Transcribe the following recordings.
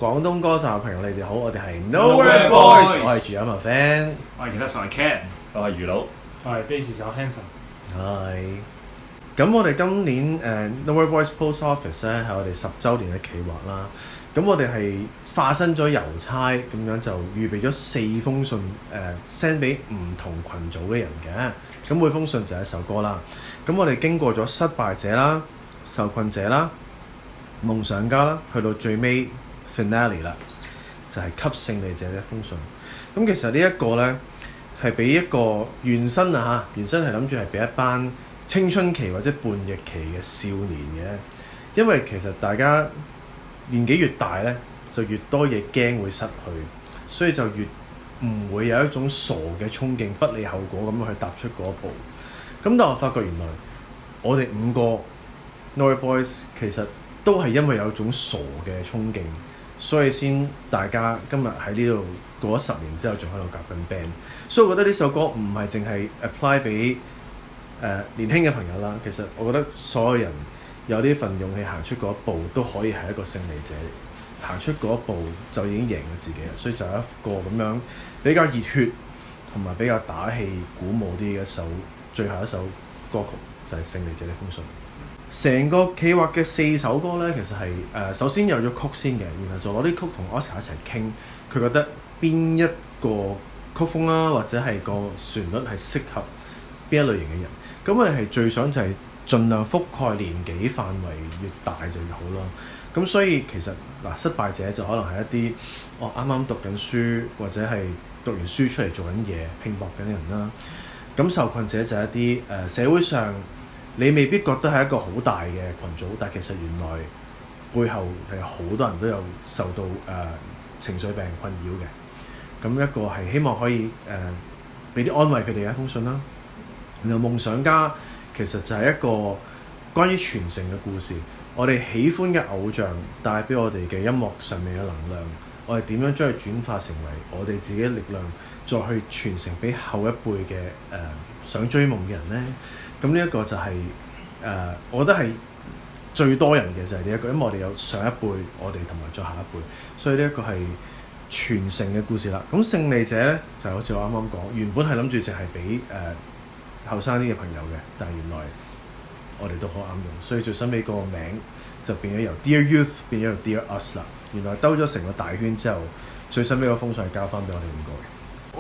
廣東歌站嘅朋友，你哋好，我哋係 Nowhere Boys， 我係住音樂 fan， 我係其他上係 Ken， 我係魚佬，我係 bass 手 Hanson。係。咁我哋今年Nowhere Boys Post Office 咧係我哋10週年嘅企劃啦。咁我哋係化身咗郵差咁樣，就預備咗4封信send 俾唔同群組嘅人嘅。咁每封信就係一首歌啦。咁我哋經過咗失敗者啦、受困者啦、夢想家啦，去到最尾 finale 啦，就係給勝利者嘅一封信。咁其實呢一個呢，係俾一個原身原身係諗住係俾一班青春期或者叛逆期嘅少年嘅，因為其實大家年紀越大呢，就越多嘢驚會失去，所以就越唔會有一種傻嘅衝勁，不理後果咁樣去踏出嗰一步。咁但我發覺原來我哋5個 Nowhere Boys 其實都係因為有種傻嘅衝勁，所以先大家今日喺呢度過咗10年之後仲喺度夾緊 band。所以我覺得呢首歌唔係淨係 apply 俾年輕嘅朋友啦。其實我覺得所有人有呢份勇氣行出嗰一步，都可以係一個勝利者。行出嗰一步就已經贏咗自己啦。所以就有一個咁樣比較熱血同埋比較打氣鼓舞啲嘅最後一首歌曲，就係勝利者呢封信。成個企劃嘅4首歌呢，其實係首先有咗曲先嘅，然後就攞啲曲同 Oscar 一齊傾，佢覺得邊一個曲風啦，或者係個旋律係適合邊一類型嘅人。咁我哋係最想就係盡量覆蓋年紀範圍越大就越好啦。咁所以其實失敗者就可能係一啲啱啱讀緊書或者係讀完書出嚟做緊嘢拼搏緊嘅人啦。咁受困者就係一啲社會上你未必覺得係一個好大嘅群組，但其實原來背後係好多人都有受到情緒病困擾嘅。咁一個係希望可以俾啲安慰佢哋嘅一封信啦。然後夢想家其實就係一個關於傳承嘅故事。我哋喜歡嘅偶像帶俾我哋嘅音樂上面嘅能量，我哋點樣將佢轉化成為我哋自己嘅力量，再去傳承俾後一輩嘅想追夢嘅人呢？咁呢一個就係我覺得係最多人嘅就係呢一個，因為我哋有上一輩，我哋同埋再下一輩，所以呢一個係傳承嘅故事啦。咁勝利者呢，就好似我啱啱講，原本係諗住淨係俾後生啲嘅朋友嘅，但係原來我哋都好啱用，所以最新尾個名就變咗由 Dear Youth 變咗由 Dear Us 啦。原來兜咗成個大圈之後，最新尾個封信係交翻俾我哋5個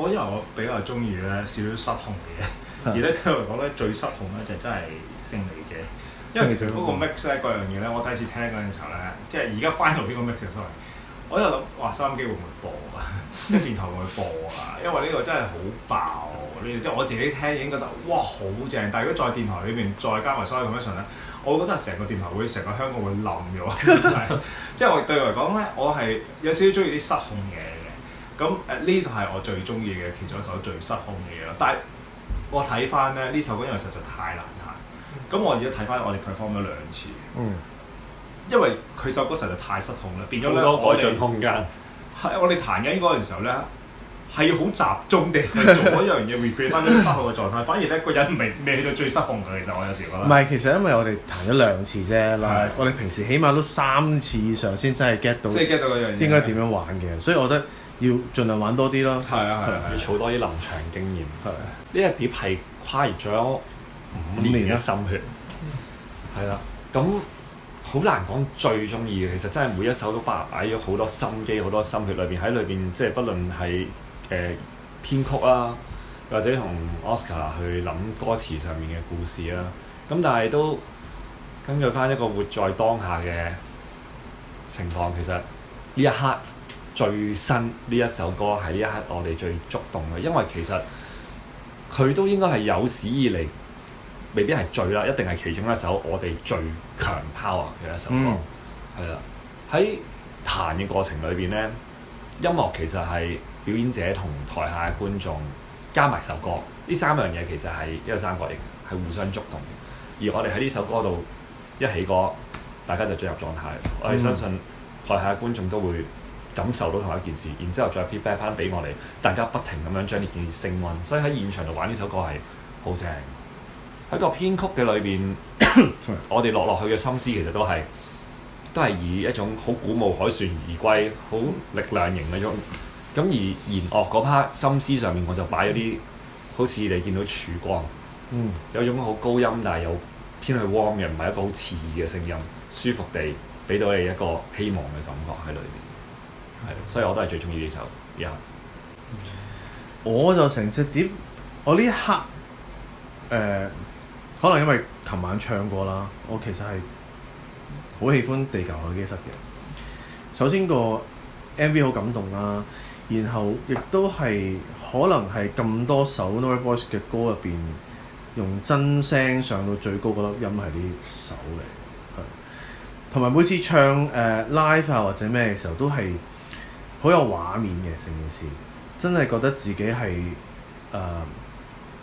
嘅。因為我比較中意咧少少失控嘅嘢，而咧對我嚟講咧最失控咧就真係勝利者，因為其實嗰個 mix 咧嗰樣嘢咧，我第一次聽嗰陣時候咧，即係而家 final 呢個 mix 出嚟，我就諗收音機會唔會播啊？即係電台會唔會播啊？因為呢個真係好爆，即係我自己聽已經覺得哇好正，但係如果在電台裏邊再加埋所有 commission 咧，我覺得係成個電台會成個香港會冧咗，即係我對我嚟講咧，我係有少少中意啲失控嘅。咁呢就係我最中意嘅其中一首最失控嘅嘢啦。但係我睇翻咧呢首歌因為實在太難彈，咁我而家睇翻我哋 perform 咗2次，因為佢首歌實在太失控啦，變咗咧好多改進空間。係我哋彈緊嗰陣時候咧，係要好集中地去做一樣嘢 recreate 翻啲失控嘅狀態，反而咧個人未去到最失控嘅。其實我有時覺得唔係，其實因為我哋彈咗2次啫啦，我哋平時起碼都3次以上先真係 get 到，即係 get 到嗰樣嘢應該點樣玩嘅，所以我覺得要盡量玩多啲咯。係啊，要儲多啲臨場經驗。呢一碟係跨越咗5年嘅心血。係啦，咁好難講最中意嘅，其實真係每一首都擺咗好多心機、好多心血裏邊，喺裏邊即係不論係編曲啦，或者同 Oscar 去諗歌詞上面嘅故事啦。咁但係都根據翻一個活在當下嘅情況，其實呢一刻最新呢一首歌係呢一刻我哋最觸動嘅，因為其實佢都應該係有史以嚟未必係最啦，一定係其中一首我哋最強 power 嘅一首歌。係啦，喺彈嘅過程裏邊咧，音樂其實係表演者同台下嘅觀眾加埋首歌，呢3樣嘢其實係一個三角形，係互相觸動。而我哋喺呢首歌度一起歌，大家就進入狀態。我哋相信台下嘅觀眾都會感受到同一件事，然之後再 feedback 翻俾我哋，大家不停咁樣將呢件事升溫。所以喺現場度玩呢首歌係好正。喺個編曲嘅裏邊，我哋落去嘅心思其實都係都係以一種好鼓舞凱旋而歸、好力量型嗰種。咁而弦樂嗰 part 心思上面，我就擺咗啲好似你見到曙光，有一種好高音，但係又偏去 warm 嘅，唔係一個好刺耳嘅聲音，舒服地俾到你一個希望嘅感覺喺裏邊。係，所以我都係最中意呢首《一刻》。我就成隻碟，我呢一刻可能因為琴晚唱過啦，我其實係好喜歡《地球候機室》嘅。首先個 MV 好感動啦，然後亦都係可能係咁多首 Nowhere Boys 嘅歌入邊，用真聲上到最高嗰粒音係呢首嚟，同埋每次唱live 啊或者咩嘅時候，都係好有畫面嘅成件事。真係覺得自己係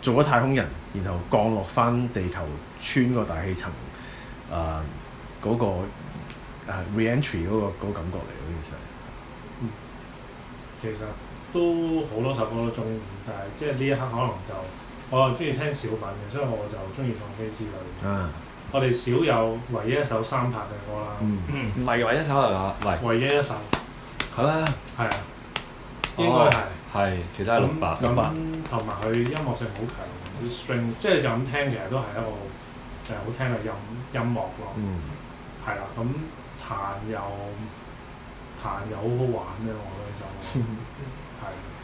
做咗太空人，然後降落翻地球，穿個大氣層嗰個re-entry 嗰個感覺嚟嘅，其實都好多首歌都中意，但係即係呢一刻可能就我又中意聽小品嘅，所以我就中意放飛之類。我哋少有唯一一首三拍嘅歌啦。唔係唯一一首嚟㗎，嚟唯一一首係咩？係啊，應該係。係，其他係600。咁同埋佢音樂性好強，啲 strings 即係你就咁聽，其實都係一個好聽嘅音樂咯。係啦，咁彈又好好玩咧，我覺得就係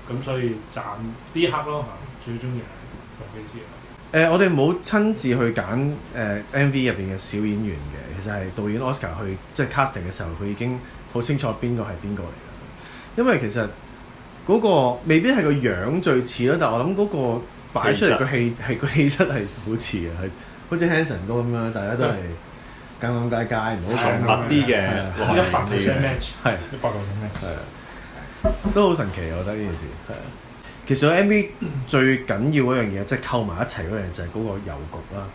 咁，所以暫呢一刻咯嚇，最中意係放飛之。我哋冇親自去揀MV 入邊嘅小演員嘅，其實係導演 Oscar 去即係 casting 嘅時候，佢已經好清楚邊個係邊個嚟㗎。因為其實嗰個未必係個樣最似咯，但係我諗嗰個擺出嚟個氣質係好似嘅，係好似 Hanson 哥咁樣，大家都係尷尷尬尬，唔好講密啲嘅100% match，係100% match，都好神奇，我覺得呢件事係啊。其實 MV 最緊要嗰樣嘢，即係溝埋一齊嗰樣就係嗰個郵局啦。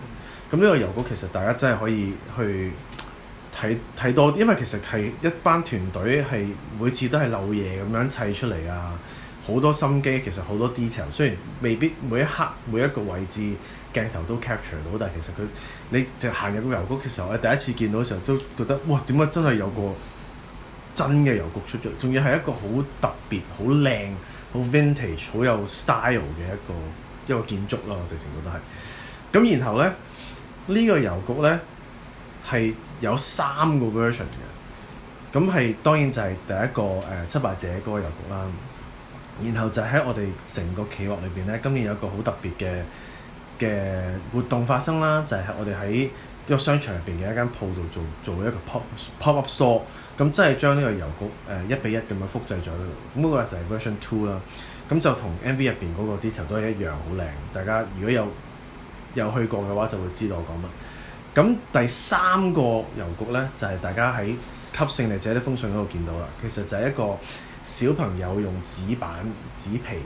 咁呢個郵局其實大家真係可以去睇多啲，因為其實係一班團隊係每次都係漏嘢咁樣砌出嚟啊，好多心機，其實好多 detail。雖然未必每一刻每一個位置鏡頭都 capture 到，但係其實你就行入個郵局嘅時候，我第一次見到嘅時候都覺得哇，點解真係有個真嘅郵局出咗？仲要係一個好特別、好靚、好 vintage、好有 style 嘅一個建築咯，我直情覺得係。咁然後咧，呢個郵局咧係有3個 version 嘅。咁係當然就係第一個失敗者嗰個郵局啦。然後就喺我哋成個企劃裏邊咧，今年有一個好特別嘅活動發生啦，就係我哋喺一個商場入邊嘅一間鋪度做一個 pop up store。咁真係將呢個郵局1:1咁樣複製咗喺度。咁嗰個就係 version 2啦。咁就同 MV 入邊嗰個 detail 都係一樣好靚。大家如果有去過嘅話，就會知道我講乜。咁第3個郵局咧，就係大家喺給勝利者的封信嗰度見到啦。其實就係一個小朋友用紙板、紙皮、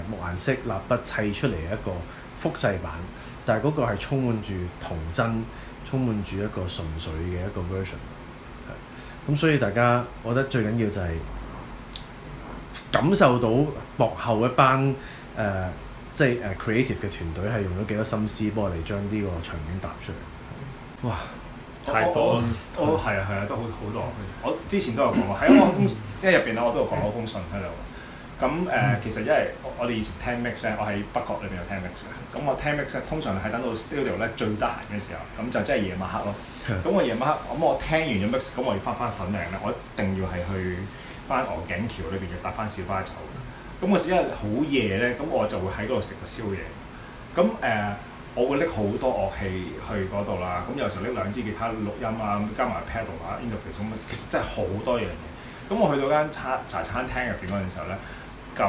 木顏色、蠟筆砌出嚟嘅一個複製版，但係嗰個係充滿住童真、充滿住一個純粹嘅一個 version。咁所以大家，我覺得最緊要就係感受到幕後一班即係creative 嘅團隊係用咗幾多心思幫我哋將呢個場景搭出嚟。哇！太多啦！我係啊，都好多。我之前都有講過，喺我封，因為入邊咧我都有講嗰封信喺度。咁其實因為我哋以前聽 mix 咧，我喺北角裏邊有聽 mix 嘅。咁我聽 mix 咧，通常係等到 studio 咧最得閒嘅時候，咁就真係夜晚黑咯。咁我夜晚黑，咁我聽完咗 mix，咁我要翻粉嶺咧，我一定要係去翻鵝頸橋裏邊要搭翻小巴走。咁我因為好夜咧，咁我就會喺嗰度食個宵夜。咁我會拎好多樂器去嗰度啦。咁有時候拎2支吉他錄音啊，加埋 pedal 啊、interface 咁，其實真係好多樣嘢。咁我去到間茶餐廳入邊嗰陣時候咧，咁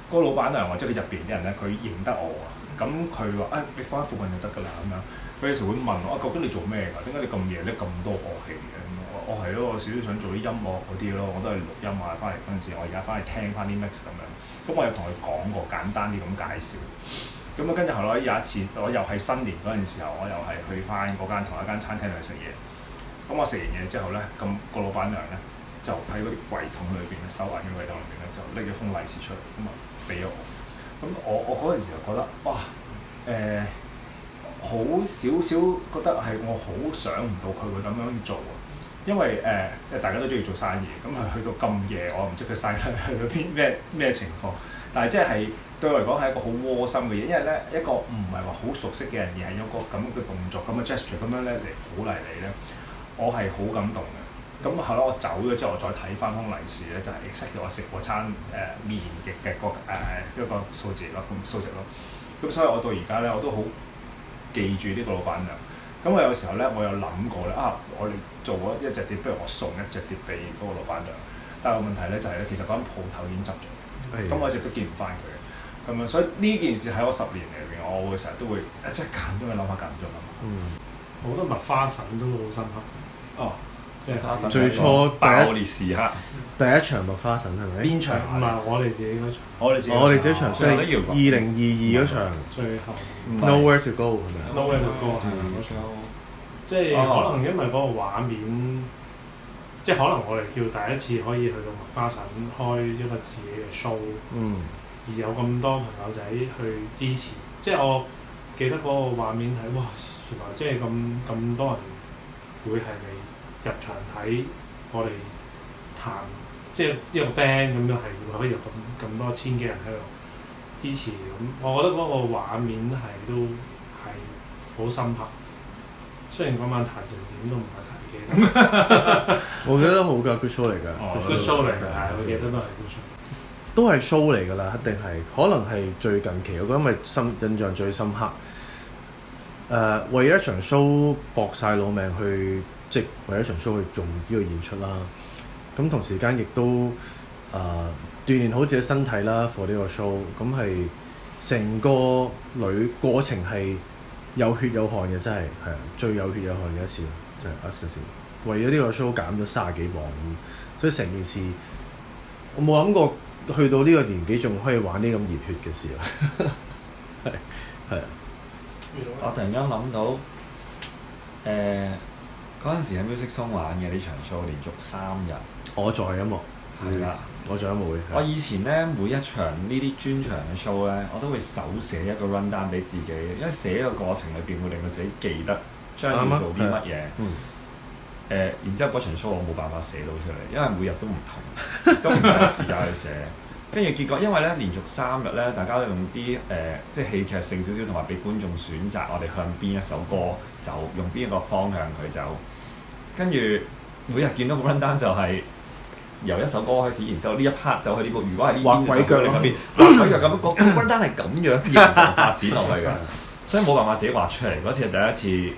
嗰個老闆娘或者佢入邊啲人咧，佢認得我啊。咁佢話你放喺附近就得㗎啦咁樣。佢有時會問我究竟你做咩㗎？點解你咁夜拎咁多樂器嘅？我係咯，我少少想做啲音樂嗰啲咯，我都係錄音啊。翻嚟嗰陣時，我而家翻去聽翻啲 mix 咁樣。咁我又同佢講過簡單啲咁介紹。咁啊，跟住後來有一次，我又係新年嗰陣時候，我又係去翻嗰間同一間餐廳度食嘢。咁我食完嘢之後咧，咁個老闆娘咧就喺嗰啲櫃桶裏邊咧，收銀嘅櫃桶裏邊咧，就拎咗封利是出嚟，咁啊俾咗我。咁我嗰陣時就覺得哇好少少覺得係我好想唔到佢會咁樣做啊！因為大家都中意做生意，咁去到咁夜，我唔知佢生意去到咩情況，但係即係對我嚟講係一個好窩心嘅嘢，因為咧一個唔係話好熟悉嘅人，而係有個咁嘅動作、咁嘅 gesture 咁樣咧嚟鼓勵你咧，我係好感動嘅。咁後來我走咗之後，我再睇翻封利是咧，就係 exactly 我食嗰餐麵翼嘅一個數字咯，數值咯。咁所以我到而家咧，我都好記住呢個老闆娘。咁我有時候咧，我有諗過咧，我哋做咗一隻碟，不如我送一隻碟俾嗰個老闆娘。但係個問題咧就係咧，其實嗰間鋪頭已經執咗，咁我一直都見唔翻佢嘅。咁樣，所以呢件事喺我10年裏邊，我會成日都會即係間中嘅諗下，間唔中諗下。我覺得麥花臣都好深刻。哦，即係最初爆裂時刻，第一場麥花臣係咪？邊場？唔係我哋自己嗰場。我哋自己場即係2022嗰場。最後 Nowhere to go 係咪啊 ？Nowhere to go 係嗰場。即係可能因為嗰個畫面，即係可能我哋叫第一次可以去到麥花臣開一個自己嘅 show。而有咁多朋友仔去支持，即係我記得嗰個畫面係哇，原來即係咁多人會係嚟入場睇我哋彈，即係一個 band 咁樣係可以有咁多千幾人喺度支持咁，我覺得嗰個畫面係都係好深刻。雖然嗰晚彈成點都唔係彈記得，我覺得好㗎，good show 嚟㗎，good show 嚟㗎，係我記得都係 good show。都係 show 嚟㗎啦，一定係，可能係最近期，我覺得因為印象最深刻。為咗一場 show 搏晒老命去，即係為咗一場 show 去做呢個演出啦。咁同時間亦都鍛鍊好自己身體啦 for 呢個 show。咁係成個過程係有血有汗嘅，真係係啊，最有血有汗嘅一次，就係 us 嗰時。為咗呢個 show 減咗30幾磅，所以成件事我冇諗過。去到呢個年紀仲可以玩呢咁熱血嘅事啊！係啊！我突然間諗到，嗰陣時喺 Music Zone 玩嘅呢場 show，連續3日。我在音樂係啦，我在音樂會。我以前咧每一場呢啲專場嘅 show 咧，我都會手寫一個 run down 俾自己，因為寫嘅過程裏邊會令到自己記得將要做啲乜嘢。然之後嗰場 show 我冇辦法寫到出嚟，因為每日都唔同，都唔夠時間去寫。跟住結果，因為咧連續3日咧，大家都用啲即係戲劇性少少，同埋俾觀眾選擇我哋向邊一首歌走，用邊一個方向去走。跟住每日見到個 run down 就係由一首歌開始，然之後呢一 part 走去呢個，如果係呢邊就走去嗰邊，畫鬼腳咁，個 run down 係咁樣形狀發展落去㗎，所以冇辦法自己畫出嚟。嗰次係第一次。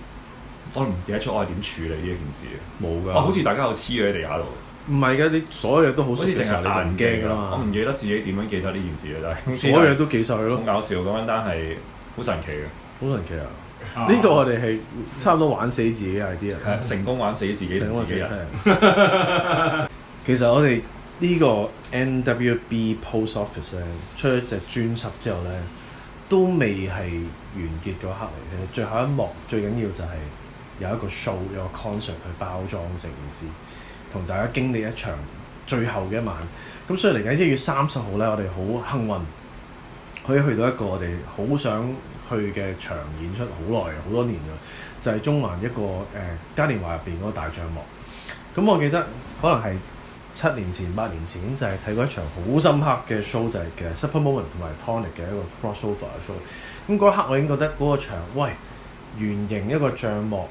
我唔記得咗我係點處理呢一件事嘅。冇㗎。好似大家有黐咗喺地下度。唔係㗎，你所有嘢都好熟嘅時候你就唔驚㗎啦嘛。我唔記得自己點樣記得呢件事嘅，但係所有嘢都記晒佢咯。好搞笑，咁樣單係好神奇嘅。好神奇啊！呢個我哋係差唔多玩死自己 idea。係成功玩死自己同自己人。其實我哋呢個 NWB Post Office 咧出咗隻專輯之後咧，都未係完結嗰刻嚟嘅。最後一幕最緊要就係有一個 show， 有個 concert 去包裝成件事，同大家經歷一場最後嘅一晚。咁所以嚟緊1月30號咧，我哋好幸運可以去到一個我哋好想去嘅場演出，好多年㗎，就係中環一個嘉年華入邊嗰個大帳幕。咁我記得可能係7年前、8年前咁就係睇過一場好深刻嘅 show， 就係嘅 Super Moment 同埋 Tonic 嘅一個 crossover 嘅 show。咁嗰一刻我已經覺得嗰個場，喂，圓形一個帳幕。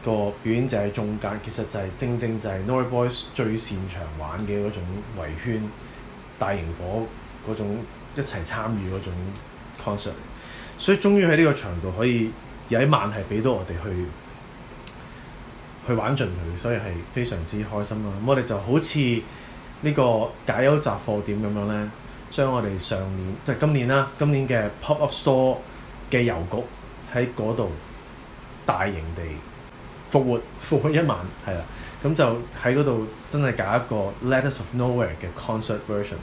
個表演者喺中間，其實就係正就係 Nowhere Boys 最擅長玩嘅嗰種圍圈、大螢火嗰種一齊參與嗰種 concert， 所以終於喺呢個場度可以有一晚係俾到我哋去玩盡佢，所以係非常之開心啦。咁我哋就好似呢個解憂雜貨店咁樣咧，將我哋上年即係今年嘅 Pop Up Store 嘅郵局喺嗰度大型地復活一晚，係啦，咁就喺嗰度真係搞一個 Letters of Nowhere 嘅 concert version，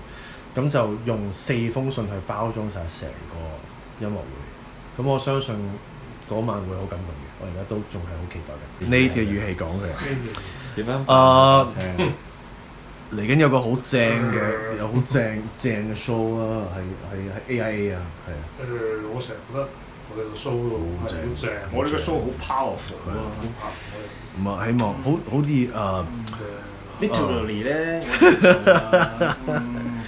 咁就用4封信去包裝晒成個音樂會。咁我相信嗰晚會好感動嘅，我而家都仲係好期待嘅。呢嘅語氣講嘅點樣？嚟緊有個好正嘅，有好正嘅 show 啦，係 AIA 啊，係啊。我成日覺得我哋個 show 都係好正。我哋個 show 好 powerful 係咯，咯。好拍唔係希望好似literally 咧，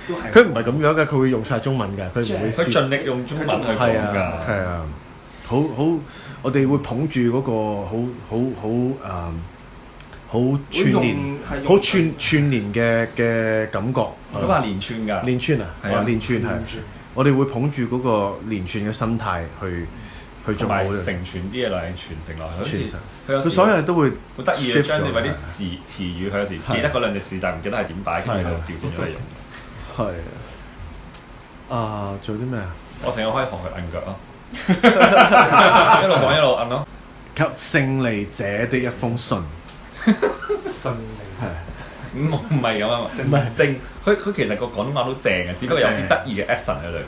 都係佢唔係咁樣嘅，佢會用晒中文嘅，佢唔會佢盡力用中文去講係㗎。啊係啊，好我哋會捧住嗰個好串連好串連嘅感覺。咁話連串㗎。連串啊，係啊連串係。我哋會捧住嗰個連串嘅心態去做同埋好嘅承傳啲嘢落嚟，傳承落去。好似傳承佢有時佢所有嘢都會好得意嘅， shift 將你咗嘅嗰啲詞語，佢有時記得嗰兩隻字，但係唔記得係點擺，跟住就調轉咗嚟用。係啊，做啲咩啊？我成日可以學佢摁腳咯，一路講一路摁咯。給勝利者的一封信，新嚟係唔係咁啊，唔係勝佢其實個廣東話都正嘅，只不過有啲得意嘅 accent 喺裏面。